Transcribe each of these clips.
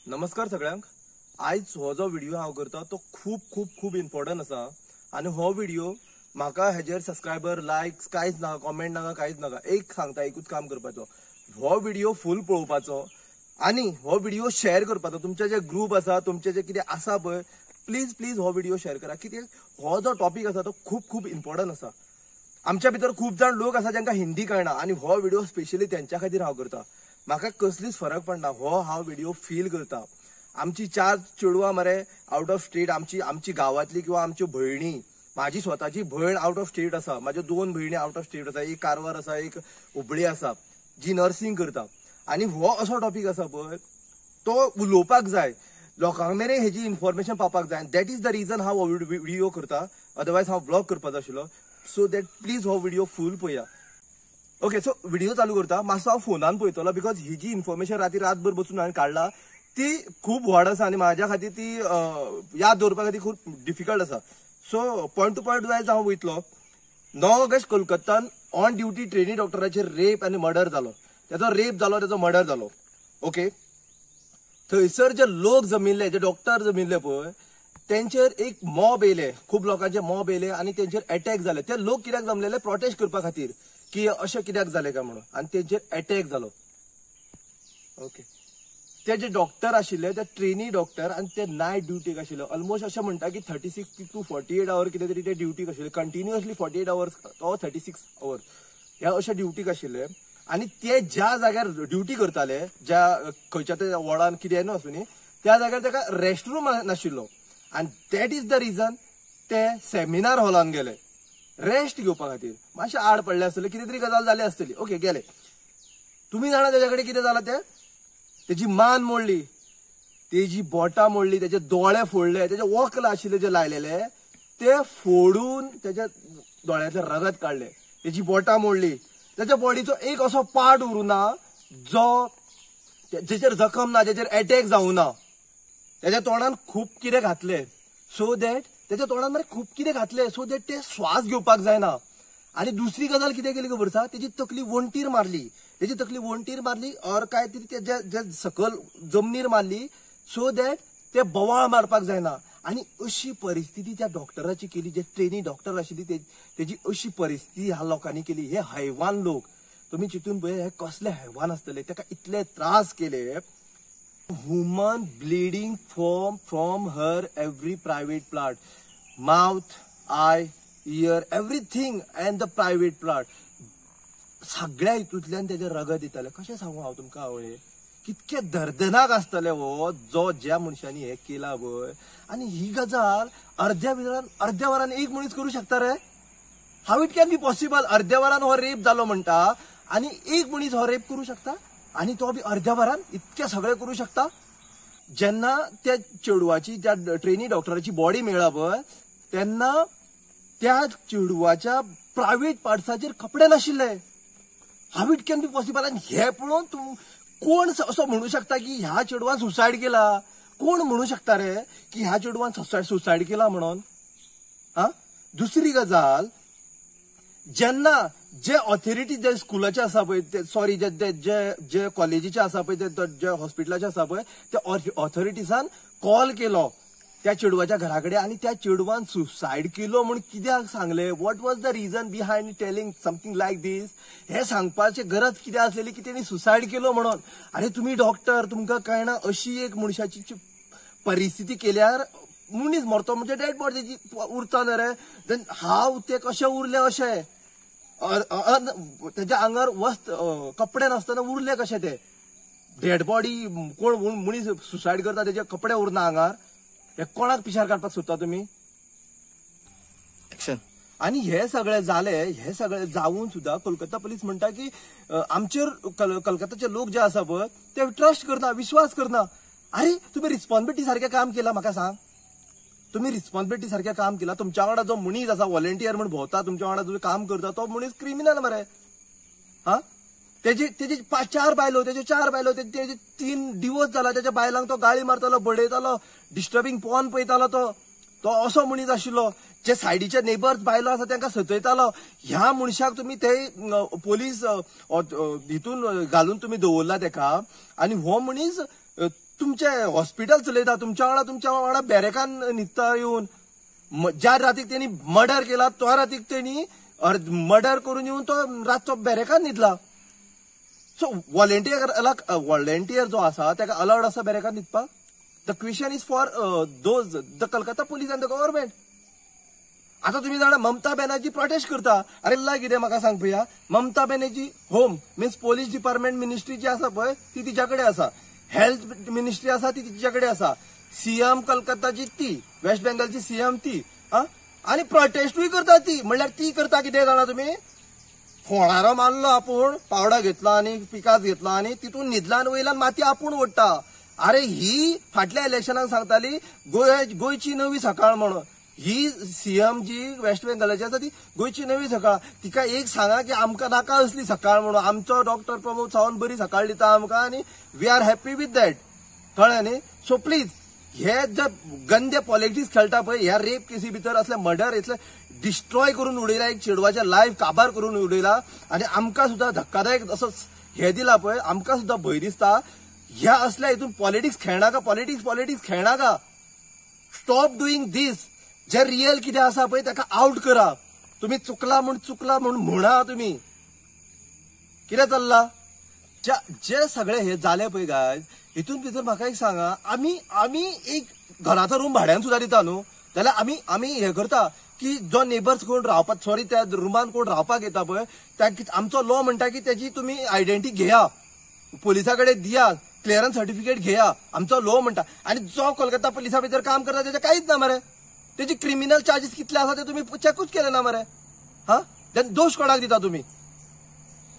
नमस्कार सगळ्यांक। आज हो जो व्हिडिओ हांव करता तो खूप खूप खूप इम्पॉर्टंट आसा आणि हो व्हिडिओ म्हाका हेजेर सबस्क्रायबर लायक्स कांयच नाका, कॉमेंट नाका, कांयच नाका। एक सांगता, एकूच काम करपाचो, हो व्हिडिओ फुल पळोवपाचो आणि हो व्हिडिओ शेअर करपाचो। तुमचे जे ग्रुप आसा, तुमचे जे कितें आसा पळय, प्लीज प्लीज हो व्हिडिओ शेअर करा, कित्याक हो जो टॉपिक आसा तो खूप खूप इम्पॉर्टंट आसा। आमच्या भितर खूप जाण लोक आसा ज्यांका हिंदी कळना आणि हो व्हिडिओ स्पेशली त्यांच्या खातीर हांव करता। म्हाका कसलीच फरक पडना, हो हांव व्हिडिओ फील करता। आमची 4 चेडवां मरे आउट ऑफ स्टेट, आमची गावातली किंवा आमच्यो भयणी, माझी स्वताची भयण आउट ऑफ स्टेट आसा, माझ्यो 2 भयणी आउट ऑफ स्टेट आसा, एक कारवार आसा, एक हुबळी आसा, जी नर्सिंग करता। आणि हो असो टॉपिक आसा पळय, तो उलोवपाक जाय, लोकांक मेरेन हेजी इन्फॉर्मेशन पावपाक जाय। दॅट इज द रिजन हांव हो व्हिडिओ करता, अदरवायज हांव ब्लॉग करपाचो आशिल्लो। सो दॅट प्लीज हो व्हिडिओ फुल पळया। ओके, सो व्हिडिओ चालू करता। मातसो हांव फोनान पळयतलो, बिकॉज ही जी इन्फॉर्मेशन रातभर बसून हांवें काडला ती खूप व्हड आसा आणि माझ्या खातीर ती याद दवरपा खातीर खूप डिफिकल्ट आसा। So point to point wise हांव वयतलो। 9 ऑगस्ट कोलकातान ऑन ड्युटी ट्रेनी डॉक्टराचेर रेप आनी मर्डर जालो। त्याचो रेप जालो, त्याचो मर्डर जालो। ओके, थंयसर जे लोक जमिल्ले, जे डॉक्टर जमिल्ले पळय, त्यांचेर एक मॉब येयले, खूप लोकांचे मॉब येयले आणि त्यांचेर अटॅक जाले। ते लोक कित्याक जमलेले, प्रोटेस्ट करपा खातीर की अशें कित्याक जालें काय म्हणून, आणि त्यांचेर अटॅक जालो। ओके, ते जे डॉक्टर आशिल्ले ते ट्रेनी डॉक्टर आणि ते नायट ड्युटीक आशिल्ले। ऑलमोस्ट अशें म्हणटा की 36 to 48 आवर कितें तरी ते ड्युटीक आशिल्ले, कंटिन्युअसली 48 आवर्स तो 36 आवर्स ह्या अशे ड्युटीक आशिल्ले। आणि ते ज्या जाग्यार ड्युटी करताले, ज्या खंयच्या ते वॉर्डान कितें न्हू आसूं न्ही, त्या जाग्यार ताका रेस्ट रूम नाशिल्लो, आणि दॅट इज द रिजन ते सेमिनार हॉलान गेले रेस्ट घेवपा खातीर। मातशें आड पडले आसतले, कितें तरी गजाल जाली आसतली। ओके, गेले। तुम्ही जाणा तेच्या कडेन कितें जालां ते? तेजी मान मोडली, तेजी बोटां मोडली, तेजे दोळे फोडले, तेजे वक्ल आशिल्ले जे लायलेले ते फोडून तेच्या दोळ्यांतले रगत काडले, तेजी बोटां मोडली। त्याच्या बॉडीचो एक असो पार्ट उरूना जो जेचेर जखम ना, जेचेर अटॅक जावं ना। त्याच्या तोंडान खूप कितें घातले, सो दॅट त्याच्या तोंडान मरे खूप कितें घातले सो दॅट ते श्वास घेवपाक जायना। आणि दुसरी गजाल कितें केली खबर आसा, तेजी तकली वणटीर मारली, तेजी तकली वणटीर मारली और काय तरी तेज्या सकल जमनीर मारली, सो दॅट ते बोवाळ मारपाक जायना। आणि अशी परिस्थिती त्या डॉक्टराची केली, जे ट्रेनी डॉक्टर आशिल्ली तेजी अशी परिस्थिती ह्या लोकांनी केली। हे हैवान लोक, तुम्ही चिंतून पळय, हे कसले हैवान आसतले, ताका इतले त्रास केले। Human bleeding from her every private part, mouth, I, year, everything and the private part, सगळ्या हितूंतल्यान तेजे रगत येताले। कशें सांगू हांव तुमकां आवय, कितके दर्दनाक आसतले हो जो ज्या मनशांनी हे केला पळय। आणि ही गजाल अर्ध्या वरान एक मनीस करू शकता रे? How it can be possible? अर्ध्या वरान हो रेप जालो म्हणटा आणि एक मनीस हो रेप करू शकता, आणि तो बी अर्ध्या वरान इतके सगळे करू शकता। जेन्ना त्या चेडवाची, त्या ट्रेनी डॉक्टराची बॉडी मेळ्ळा पळय, तेन्ना त्या चेडवाच्या प्रायव्हेट पार्ट्साचेर कपडे नाशिल्ले। How it can be possible? आणि हे पळोवन कोण असं म्हणू शकता की ह्या चेडवान सुसाईड केला? कोण म्हणू शकता रे की ह्या चेडवान सुसाईड केला म्हणून? हा, दुसरी गजाल, जेन्ना जे ऑथॉरिटी जे स्कुलाचे आसा पळय, सॉरी जे कॉलेजीचे आसा पळय, जे हॉस्पिटलाचे आसा पळय, त्या ऑथॉरिटीजान कॉल केलो त्या चेडवाच्या घरा कडेन, आणि त्या चेडवान सुसाईड केलो म्हणून कित्याक सांगले? What was the reason behind telling something like this? हे सांगपाची गरज कितें आसलेली की तेणी सुसाईड केलो म्हणून? अरे तुम्ही डॉक्टर, तुमकां कळना अशी एक मनशाची परिस्थिती केल्यार मनीस मरतो म्हणजे डेड बॉडी उरता न्ही रे? देन हाव ते कशें उरले अशें? त्याच्या आंगार कपडे नासतना उरले कशे ते? डेड बॉडी कोण मनीस सुसाईड करता त्याचे कपडे उरना आंगार? हे कोणाक पिशार काडपाक सोदता तुम्ही? आणि हे सगळे जाले, हे सगळे जाऊन सुद्धा कोलकाता पोलीस म्हणटा की आमचेर कलकत्ताचे लोक जे आसा पळय ते ट्रस्ट करना, विश्वास करना। अरे तुम्ही रिस्पॉन्सिबिलिटी सारखें काम केला, म्हाका सांग, तुम्ही रिस्पॉन्सिबिलिटी सारखें काम केला। तुमच्या वांगडा जो मनीस आसा, व्हॉलंटियर म्हणून भोंवता, तुमच्या वांगडा तुम्ही काम करता, तो मनीस क्रिमिनल मरे। हा, तेजे 4 बायलो, तेजे 3 डिवोर्स जाला, त्याच्या बायलांक तो गाळी मारतालो, बडयतालो, डिस्टर्बिंग पॉर्न पळयतालो तो असो मनीस आशिल्लो। जे सायडीचे नेबर्स बायलो आसा तांकां सतयतालो। ह्या मनशाक तुम्ही ते पोलीस हितून घालून तुम्ही दवरला तेका, आणि हो मनीस तुमचे हॉस्पिटल चलयता, तुमच्या वांगडा बॅरेकान न्हिदता येवन. ज्या रातीक त्यांनी मर्डर केला त्या रातीक त्यांनी मर्डर करून येऊन तो रातचो बॅरेकान न्हिदला. सो व्हॉलेंटियर जो आसा ताका अलाउड आसा बॅरेकान न्हिदपाक? The question is for those the Calcutta police and the government. आता तुम्ही जाणा ममता बॅनर्जी प्रोटेस्ट करता. अरे कितें म्हाका सांग पळया, Mamata Banerjee home means police department ministry जी आसा पळय ती तिच्या कडेन आसा, हेल्थ मिनिस्ट्री आसा ती तिच्या कडेन आसा, सीएम कलकत्ताची ती, वेस्ट बेंगॉलची सीएम ती, आणि प्रोटेस्टूय करता ती. म्हणल्यार ती करता कितें जाणा तुम्ही, फोणारो मारलो आपूण, पावडा घेतला आणि पिकास घेतला आणि तितून न्हिदला आणि वयल्यान माती आपूण ओडटा. अरे ही फाटल्या इलेक्शनाक सांगताली गोंयची नवी सकाळ म्हणून. ही सीएम जी वेस्ट बेंगॉलाची आसा ती गोंयची नवी सकाळ. तिका एक सांगा की आमकां नाका असली सकाळ म्हणून. आमचो डॉक्टर प्रमोद सावंत बरी सकाळ दिता आमकां आणि we are happy with that. कळ्ळें न्ही. सो प्लीज हे जे गंदे पॉलिटिक्स खेळटा पळय, ह्या रेप केसी भितर असले मर्डर इतले डिस्ट्रॉय करून उडयला, एक चेडवाचे लायफ काबार करून उडयला आणि आमकां सुद्धा धक्कादायक असो हे दिला पळय, आमकां सुद्धा भंय दिसता. ह्या असल्या हितून पॉलिटिक्स खेळनाका, पॉलिटिक्स खेळनाका. स्टॉप डुईंग दीस. जे रियल कितें आसा पळय ताका आउट करा. तुम्ही चुकला म्हणून म्हणा. तुम्ही कितें चल्ला जे सगळे हे जाले पळय गायज, हितून भितर म्हाका एक सांगा, आमी एक घराचो रूम भाड्यान सुद्धा दिता न्हू, जाल्यार आमी हे करता की जो नेबर्स कोण रावपाक, सॉरी त्या रुमान कोण रावपाक येता पळय, आमचो लॉ म्हणटा की त्याची तुम्ही आयडेंटिटी घेया, पोलिसा कडेन दिया, क्लिअरन्स सर्टिफिकेट घेया, आमचो लॉ म्हणटा. आणि जो कोलकाता पुलिसा भितर काम करता त्याचे काहीच ना मरे. त्याची क्रिमिनल चार्जेस कितले आसा ते तुम्ही चेकूच केले ना मरे. देन दोष कोणाक दिता तुम्ही?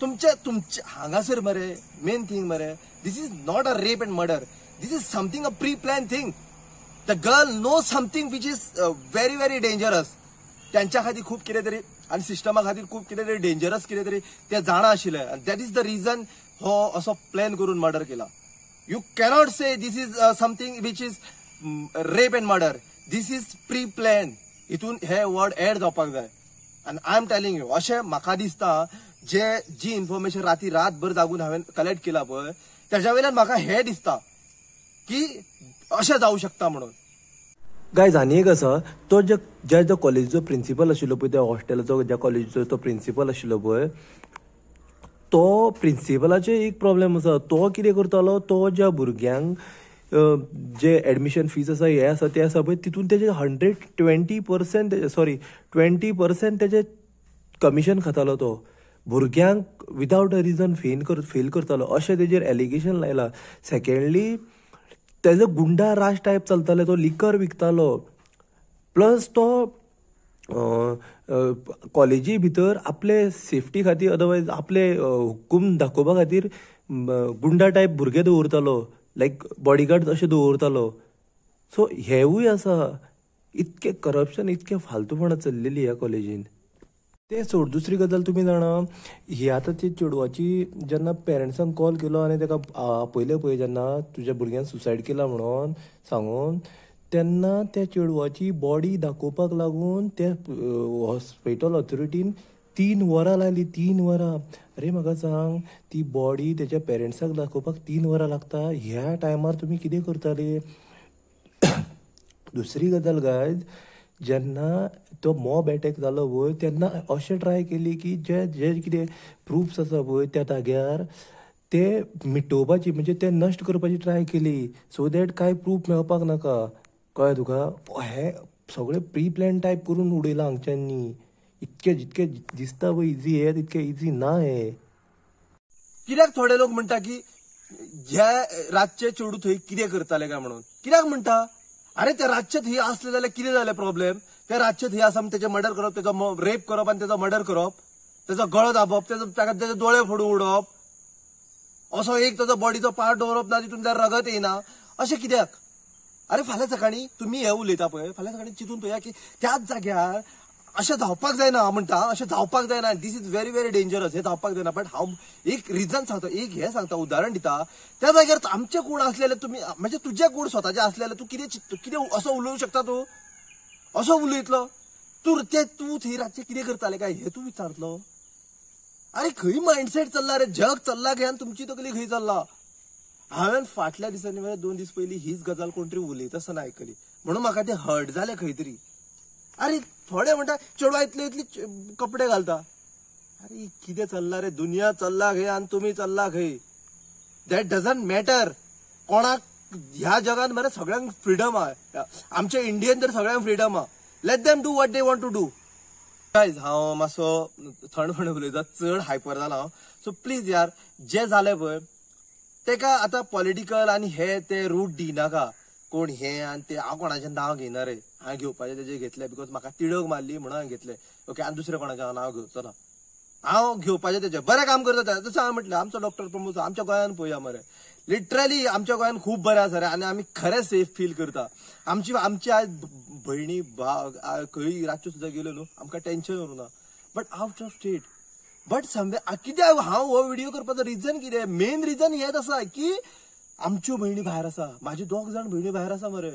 तुमचे हांगासर मरे मेन थिंग मरे, this is not a rape and murder, this is something a pre plan thing. The girl know something which is very very dangerous. त्यांच्या खातीर खूप कितें तरी आणि सिस्टमा खातीर खूप कितें तरी डेंजरस कितें तरी ते जाणा आशिल्ले. दॅट इज द रिझन हो असो प्लॅन करून मर्डर केला. You cannot say this is something which is rape and murder. This is pre plan. हितून हे वर्ड एड जावपाक जाय. And I am telling you, अशें म्हाका दिसता जी इन्फॉर्मेशन रातभर जागून हांवें कलेक्ट केला पळय, त्याच्या वयल्यान म्हाका हे दिसता की अशें जावं शकता म्हणून. गायज आनी एक आसा, तो ज्या कॉलेजीचो प्रिन्सिपल आशिल्लो पळय, त्या हॉस्टेलाचो ज्या कॉलेजीचो तो प्रिन्सिपल आशिल्लो पळय, तो प्रिन्सिपलाचे एक प्रॉब्लेम आसा. तो कितें करतालो, तो ज्या भुरग्यांक जे एडमिशन फीज आसा हे आसा ते आसा पळय, तितून तेजे 20% तेजे कमिशन खातालो. तो भुरग्यांक विदाउट अ रिजन फेल करतालो, अशें तेजेर एलिगेशन लायला. सेकंडली तेजो गुंडा राज टायप चलताले, तो लिकर विकतालो. प्लस तो कॉलेजी भितर आपले सेफ्टी खातीर, अदरवायज आपले हुकूम दाखोवपा खातीर गुंडा टायप भुरगे दवरतालो, लायक बॉडीगार्ड अशें दवरतालो. सो हेवूय आसा. इतके करप्शन, इतके फालतूपणां चल्लेली ह्या कॉलेजीन. ते सोड, दुसरी गजाल तुमी जाणा, ही आतां ती चेडवाची जेन्ना पेरंट्सान कॉल केलो आनी ताका आपयलें पळय, जेन्ना तुज्या भुरग्यान सुसायड केला म्हणून सांगून, तेन्ना त्या चेडवाची बॉडी दाखोवपाक लागून त्या हॉस्पिटल ऑथॉरिटीन 3 वरां लायली. 3 वरां. अरे म्हाका सांग, ती बॉडी तेच्या पेरंट्साक दाखोवपाक 3 वरां लागता. ह्या टायमार तुमी कितें करताले? दुसरी गजाल गायज, जेन्ना तो मॉब अटॅक जालो पळय, तेन्ना अशें ट्राय केली की जे कितें प्रुफ्स आसा पळय त्या जाग्यार ते मिटोवपाची, म्हणजे ते नश्ट करपाची ट्राय केली, सो दॅट कांय प्रूफ मेळपाक नाका. कळ्ळें तुका? हे सगळे प्री प्लॅन टायप करून उडयला हांगच्यांनी. जितके दिसता पळय इझी, हे तितके इझी ना. हे कित्याक थोडे लोक म्हणटा की ह्या रातचे चेडू थंय कितें करताले काय म्हणून? कित्याक म्हणटा? अरे ते रातचे थंय असले जाल्यार कितें जालें प्रॉब्लेम? ते रातचे थंय आसा तेचे मर्डर करप, तेजो रेप करप आनी तेजो मर्डर करप, तेजो गळो दाबप, तेजे दोळे फोडून उडोवप, असो एक तेजो बॉडीचो पार्ट दवरप ना तितून रगत येना, अशें कित्याक? अरे फाल्यां सकाळी तुम्ही हे उलयता पळय, फाल्यां सकाळी चिंतून पळया की त्याच जाग्यार अशें जावपाक जायना म्हणटा, अशें जावपाक जायना. दिस इज व्हेरी व्हेरी डेंजरस. हे जावपाक जायना. बट हांव एक रिजन सांगता, एक हे सांगता, उदाहरण दिता. त्या जाग्यार आमचे कोण असलेले तुम्ही, म्हणजे तुझे कोण स्वताचे असलेले तू कितें असो उलोवं शकता? तू असो उलयतलो? तू थंय रातचे कितें करताले काय हे तू विचारतलो? अरे खंय मायंडसेट चल्ला रे, जग चल्ला घ्यान तुमची तकली खंय चल्ला? हांवें फाटल्या दिसांनी म्हळ्यार 2 दीस पयलीं हीच गजाल कोण तरी उलयता आसतना आयकली, म्हणून म्हाका ते हर्ट जालें खंय तरी. अरे थोडे म्हणटा चेडवां इतले कपडे घालता. अरे कितें चल्ला रे, दुनिया चल्ला खंय आनी तुमी चल्ला खंय. That doesn't matter. कोणाक ह्या जगात मरे सगळ्यांक फ्रीडम आहा. आमच्या इंडियन तर सगळ्यांक फ्रीडम आहा. Let them do what they want to do. Guys हांव मातसो थंडपणे उलयता, चड हायपर जाला हांव. सो प्लीज यार, जे जालें पळय तेका आतां पॉलिटिकल आनी हे ते रूट दिनाका. कोण हे आनी ते, हांव कोणाचें नांव घेयना रे. हांवें घेवपाचें तेजें घेतलें बिकॉज म्हाका तिडक मारली म्हणून हांवें घेतलें. ओके, आनी दुसरें कोणाचें नांव घेवचो ना. हांव घेवपाचें तेजें बरें काम करता. जसं हांवें म्हटलें, आमचो डॉक्टर प्रमोद आमच्या गोंयांत पळोवया मरे, लिटरली आमच्या गोंयांत खूब बरें आसा रे. आनी आमी खरें सेफ फील करता. आमची आज भयणी खंय रातच्यो सुद्दां गेल्यो न्हू, आमकां टेन्शन उरना. But out of state, but some way कित्याक हांव हो व्हिडिओ करपाचो रिजन कितें, मेन रिजन हेच आसा की आमच्यो भयणी भायर आसा. म्हाजी 2 जाण भयणी भायर आसा मरे.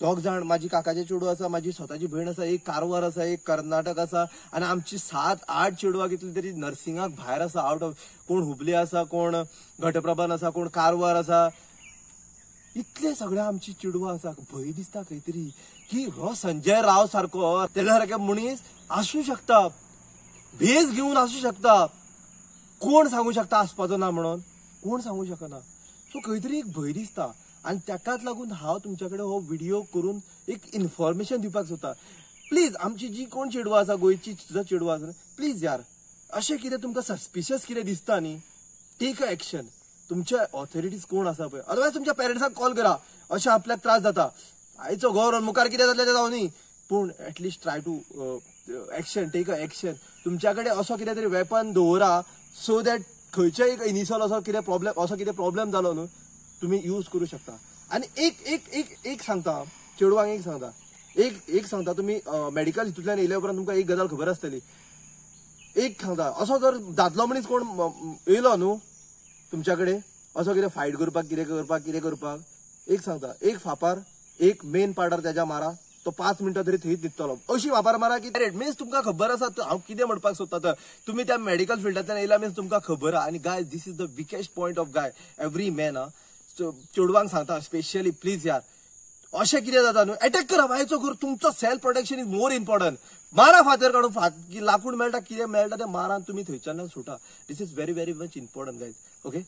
2 जाण, म्हाजी काकाचे चेडूं आसा, म्हाजी स्वताची भयण आसा, एक कारवार आसा, एक कर्नाटक आसा, आनी आमची 7-8 चेडवां कितली तरी नर्सिंगाक भायर आसा. आउट ऑफ, कोण हुबली आसा, कोण घटप्रभान आसा, कोण कारवार आसा. इतले सगळे आमची चेडवां आसा. भंय दिसता खंय तरी की हो संजय राव सारको तेच्या सारके मनीस आसूं शकता, भेस घेवन आसूं शकता. कोण सांगू शकता आसपाचो ना म्हणून, कोण सांगू शकना. सो खंय तरी एक भंय दिसता. आनी ताकाच लागून हांव तुमच्या कडेन हो व्हिडिओ करून एक इन्फॉर्मेशन दिवपाक सोदता. प्लीज आमची जी कोण चेडवां आसा, गोंयची सुद्दां चेडवां आसा, प्लीज यार, अशें कितें तुमकां सस्पिशियस कितें दिसता न्ही, टेक अ एक्शन. तुमचे ऑथॉरिटीज कोण आसा पळय, अदरवायज तुमच्या पेरंट्साक कॉल करा. अशें आपल्याक त्रास जाता, आयचो गव्हर्न मुखार कितें जातलें तें जावनी, पूण at least try to action, take a action. तुमच्या कडेन असो कितें तरी वेपन दवरा, सो दॅट खंयचेय एक इनिशियल असो कितें प्रॉब्लेम जालो न्हू, तुम्ही यूज करू शकता. आणि एक सांगता चेडवांक, एक सांगता, तुम्ही मेडिकल हितूंतल्यान येयल्या उपरांत तुमकां एक गजाल खबर आसतली. एक सांगता, असो जर दादलो मनीस कोण येयलो न्हू तुमच्या कडेन, असो कितें फायट करपाक, कितें करपाक, एक सांगता, एक फापार, एक मेन पार्टर तेज्या मारा, तो 5 मिनटां तरी थंयच न्हिदतलो. अशी फापार मारा की मीन्स तुमकां खबर आसा हांव कितें म्हणपाक सोदता. तर तुम्ही त्या मेडिकल फिल्डांतल्यान येयला मीन्स तुमकां खबर आहा. आनी guys, this is the weakest point of guy every man. चेडवांक सांगता स्पेशली, प्लीज यार, अशें कितें जाता न्हू, अटॅक करा बायचो घर. तुमचो self protection is more important. मारा फातर काडून, लाकूड मेळटा, कितें मेळटा तें मारा, तुमी थंयच्यान सुटा. This is very very much important guys. Okay,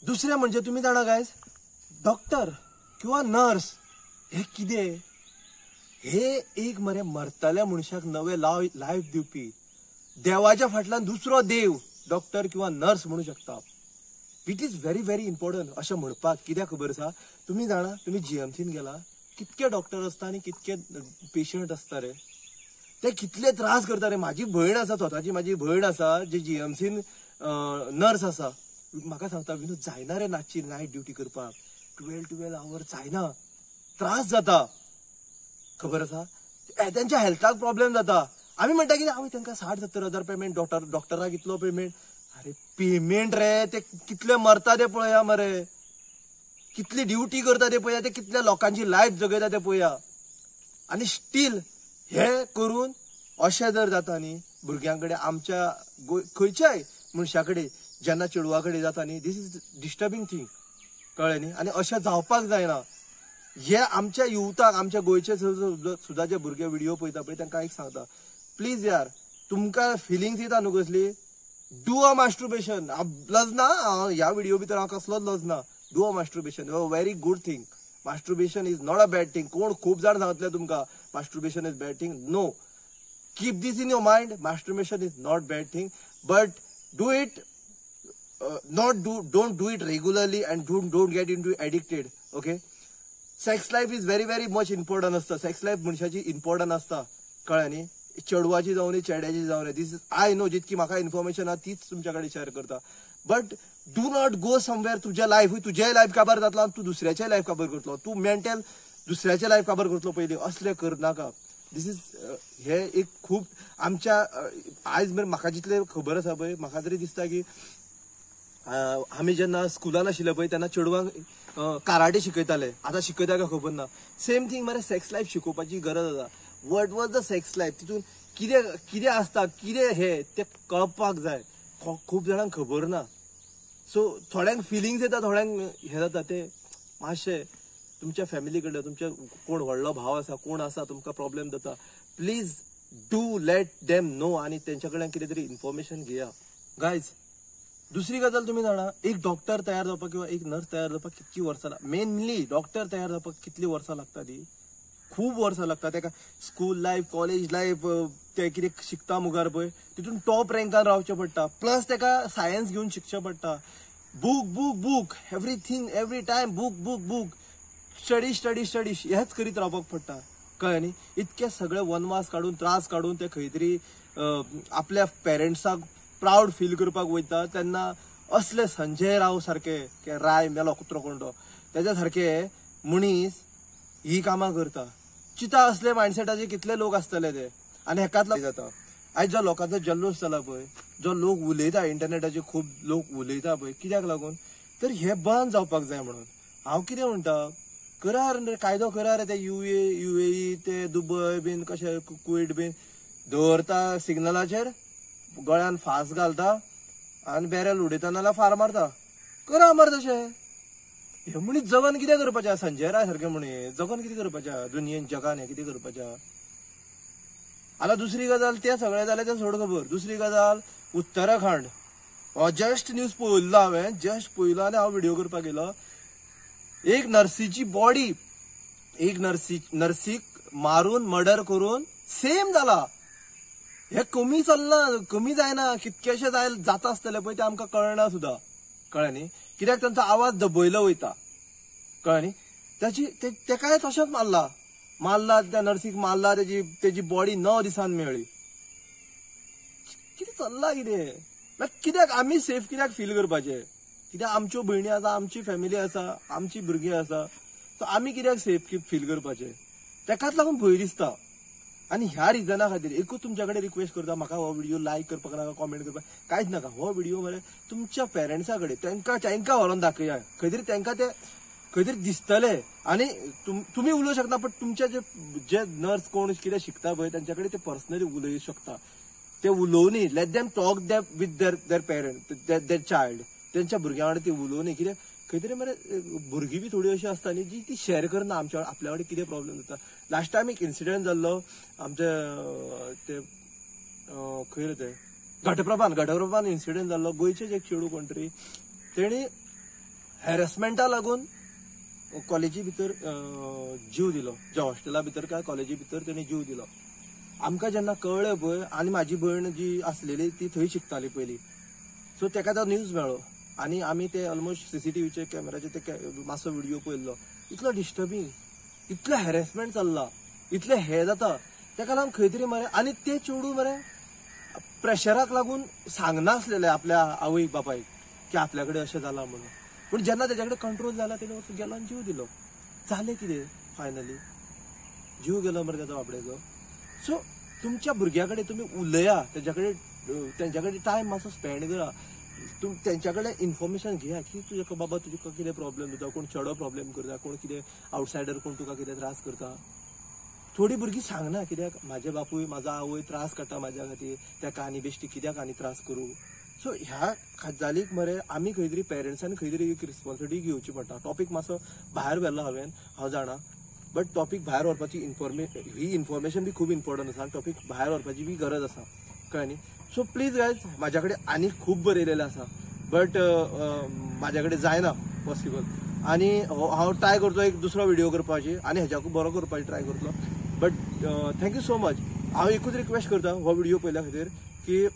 दुसरें म्हणजे तुम्ही जाणा गायज, डॉक्टर किंवा नर्स हे कितें, हे एक मरे मरतल्या मनशाक नवे लायफ दिवपी, देवाच्या फाटल्यान दुसरो देव डॉक्टर किंवा नर्स म्हणू शकता. It is very very important अशें म्हणपाक. कित्याक खबर आसा, तुम्ही जाणा, तुम्ही जीएमसीन गेला, कितके डॉक्टर असता आनी कितके पेशंट असता रे, ते कितले त्रास करता रे. म्हाजी भयण आसा, स्वताची म्हाजी भयण आसा, जी जीएमसीन नर्स आसा. म्हाका सांगता, विनू जायना रे नाची नायट ड्युटी करपाक, 12 आवर जायना, त्रास जाता. खबर आसा, त्यांच्या हेल्थाक प्रॉब्लेम जाता. आमी म्हणटा की हांव तांकां 60-70 हजार पेमेंट, डॉक्टराक इतलो पेमेंट. अरे पेमेंट रे, ते कितले मरता ते पळया मरे, कितली ड्युटी करता ते पळया, ते कितल्या लोकांची लायफ जगयता ते पळया. आनी स्टील हे करून अशें जर जाता न्ही भुरग्यांकडे, आमच्या खंयच्याय मनशा कडेन जेन्ना चेडवा कडेन जाता न्ही, दीस इज डिस्टर्बिंग थिंग, कळ्ळें न्ही. आनी अशें जावपाक जायना. हे आमच्या युथाक, आमच्या गोंयचे सुद्दां जे भुरगे व्हिडिओ पळयता पळय, तांकां एक सांगता, प्लीज यार, तुमकां फिलिंग्स येता न्हू कसली, डू अ मास्टरबेशन. लजना, ह्या व्हिडिओ भितर हांव कसलोच लजना. Do a masturbation, very good thing. Masturbation is not a bad thing. कोण खूब जाण सांगतले तुमकां masturbation is bad thing. No, keep this in your mind. Masturbation is not bad thing, but do it, don't do it regularly and don't get into addicted. Okay, sex life is very very much important असतं. Sex life मनशाची important असता, कळ्ळें न्ही. चेडवाची जावं न्ही, चेड्याची जावं न्ही, this I know, जितकी म्हाका इन्फॉर्मेशन आहा तीच तुमच्याकडे शेअर करता. But do not go somewhere, तुझ्या लायफ काबार जातलो, तू दुसऱ्याचे लायफ काबार करतलो, तू मेंटल दुसऱ्याचे लायफ काबार करतलो पयलीं. असले कर नाका. दिस इज हे एक खूब आमच्या आयज मेरेन म्हाका जितले खबर आसा पळय, म्हाका तरी दिसता की आमी जेन्ना स्कुलान आशिल्ले पळय तेन्ना चेडवांक कराटे शिकयताले. आतां शिकयता काय खबर ना. सेम थिंग मरे सेक्स लायफ शिकोवपाची गरज आसा. What was the sex life, तितून कितें आसता, कितें हे ते कळपाक जाय. खूब जाणांक खबर ना. सो थोड्यांक फिलिंग्स येता, थोड्यांक हे जाता, ते मातशे तुमच्या फॅमिली कडे, तुमच्या कोण व्हडलो भाव आसा, कोण आसा, तुमकां प्रॉब्लेम जाता, please do let them know आणि त्यांच्या कडल्यान कितें तरी इन्फॉर्मेशन घेया गायज. दुसरी गजाल तुम्ही जाणा, एक डॉक्टर तयार जावपाक किंवा एक नर्स तयार जावपाक कितकी वर्सां मेनली डॉक्टर तयार जावपाक कितली वर्सां लागता ती, खूप वर्सां लागता. तेका स्कूल लायफ, कॉलेज लायफ, ते कितें शिकता मुखार पळय तितून टॉप रँकान रावचें पडटा, प्लस तेका सायन्स घेवन शिकचें पडटा. Book book book everything, every time book book book, study study study हेच करीत रावपाक पडटा, कळ्ळें न्ही. इतके सगळे वनवास काडून, त्रास काडून ते खंय तरी आपल्या पेरेंट्साक प्राऊड फील करपाक वयता तेन्ना असले संजय राव सारखे, की राय मेलो कुत्रो कोंडो, तेज्या सारखे मनीस ही कामां करता. चिता असले मायंडसेटाचे कितले लोक आसतले ते, आनी हेकाच लागून जाता. आयज जो लोकांचो जल्लोश जाला पळय, जो लोक उलयता इंटरनेटाचेर, खूब लोक उलयता पळय, कित्याक लागून तर हे बंद जावपाक जाय म्हणून. हांव कितें म्हणटा, करा रे कायदो, करा रे. ते युएई ते दुबय बीन कशे कुवेट बीन दवरता सिग्नलाचेर, गळ्यान फास घालता आनी बॅरल उडयता नाल्यार फार मारता. करा मर तशें. हे मनीस जगन कितें करपाचें, संजय राय सारखे मनीस जगन कितें करपाचें, दुनियेन जगान हे कितें करपाचें. आतां दुसरी गजाल, तें सगळें जालें तें सोड खबर. दुसरी गजाल, उत्तराखंड हो जस्ट न्यूज पळयल्लो हांवें, जस्ट पळयलो आनी हांव व्हिडिओ करपाक गेलो. एक नर्सीची बॉडी, एक नर्सीक मारून मर्डर करून सेम जाला. हे कमी चलना, कमी जायना, कितकेशे जाता आसतले पळय ते आमकां कळना सुद्धा, कळ्ळें न्ही. कित्याक तांचो आवाज दबयलो वयता, कळ्ळें न्ही. तेकाय तशेंच मारला त्या नर्सीक मारला, तेजी बॉडी 9 दिसान मेळ्ळी. कितें चल्ला कितें, कित्याक आमी सेफ कित्याक फील करपाचें, कित्याक आमच्यो भयणी आसा, आमची फॅमिली आसा, आमची भुरगीं आसा, सो आमी कित्याक सेफ फील करपाचें. तेकाच लागून भंय दिसता. आणि ह्या रिजना खातीर एकूच तुमच्या कडेन रिक्वेस्ट करता, म्हाका हो व्हिडिओ लायक करपाक नाका, कॉमेंट करपाक कांयच नाका. हो व्हिडिओ मरे तुमच्या पेरेंट्सा कडेन तांकां व्हरोन दाखया, खंय तरी तांकां ते खंय तरी दिसतले. आनी तुमी उलोवंक शकता, पण तुमचे जे नर्स कोण कितें शिकता पळय तांच्या कडेन ते पर्सनली उलोवंक शकता. ते उलोवनी, let them talk with their parent, their child, त्यांच्या भुरग्यां कडेन ती उलोवनी. कितें खंय तरी मरे भुरगीं बी थोडी अशी आसता न्ही जी ती शेअर करना आपल्या कडेन कितें प्रॉब्लेम जाता. लास्ट टायम एक इन्सिडेंट जाल्लो आमचे ते खंय रे ते घटप्रभान इन्सिडेंट जाल्लो. गोंयचेच एक चेडू कोण तरी, तेणी हॅरेसमेंटा लागून कॉलेजी भितर जीव दिलो, ज्या हॉस्टेला भितर काय कॉलेजी भितर तेणी जीव दिलो. आमकां जेन्ना कळ्ळें पळय, आनी म्हाजी भयण जी आसलेली ती थंय शिकताली पयलीं, सो तेका तो न्यूज मेळ्ळो आनी आमी ते ऑलमोस्ट सीसीटीव्हीचे कॅमेराचे ते मातसो व्हिडिओ पळयल्लो. इतलो डिस्टर्बिंग, इतलें हॅरेसमेंट चल्ला, इतलें हे जाता. तेका लागून खंय तरी मरे, आनी ते चेडू मरे प्रेशराक लागून सांगना आसलेले आपल्या आवय बापायक की आपल्या कडेन अशें जालां म्हणून. पूण जेन्ना तेच्या कडेन कंट्रोल जाला तेणें गेलो आनी जीव दिलो. जालें कितें फायनली, जीव गेलो मरे तेजो बाबड्याचो. सो तुमच्या भुरग्या कडेन तुमी उलया, तेंच्या कडेन टायम मातसो स्पेंड करा. तेंच्या कडेन इन्फॉर्मेशन घेया की तुझ्या बाबा तुका कितें प्रॉब्लेम जाता, कोण चेडो प्रॉब्लेम करता, कोण कितें आउटसायडर कोण तुका कितें त्रास करता. थोडी भुरगीं सांगना, कित्याक म्हाजे बापूय म्हाजो आवय त्रास काडटा म्हाज्या खातीर, तेका आनी बेश्टी कित्याक आनी त्रास करूं. सो ह्या गजालीक मरे आमी खंय तरी पेरंट्सांनी खंय तरी एक रिस्पॉन्सिबिलिटी घेवची पडटा. टॉपीक मातसो भायर व्हेल्लो हांव जाणा, बट टॉपीक भायर व्हरपाची ही इन्फॉर्मेशन बी खूब इम्पॉर्टंट आसा. टॉपीक भायर व्हरपाची बी गरज आसा, कळ्ळें न्ही. सो प्लीज गायज, म्हाज्या कडेन आनी खूब बरयलेलें आसा, बट म्हाज्या कडेन जायना पॉसिबल. आनी हांव ट्राय करतलो एक दुसरो व्हिडिओ करपाची आनी हेज्याकूय बरो करपाची ट्राय करतलो. But thank you so much. हांव एकूच रिक्वेस्ट करता हो व्हिडिओ पळयल्या खातीर की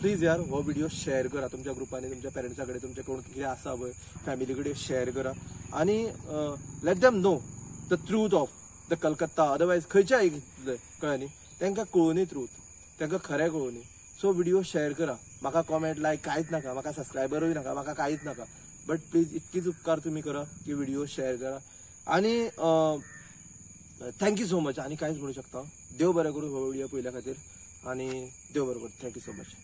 प्लीज यार हो व्हिडिओ शेअर करा तुमच्या ग्रुपांनी, तुमच्या पेरेंट्सा कडेन, तुमचे कोण कितें आसा पळय फॅमिली कडेन शेअर करा. आनी late them know the truth of the Calcutta. Otherwise खंयच्याय कळ्ळें न्ही, तांकां कळुनी ट्रूथ, तांकां खरें कळुनी. सो व्हिडिओ शेअर करा. म्हाका कॉमेंट लायक कांयच नाका, म्हाका सबस्क्रायबरूय नाका, म्हाका कांयच नाका, बट प्लीज इतकीच उपकार तुमी करा की व्हिडिओ शेअर करा. आनी थँक्यू सो मच. आनी कांयच म्हणू शकता. देव बरें करूं हो व्हिडिओ पळयल्या खातीर, आनी देव बरें करूं. Thank you so much.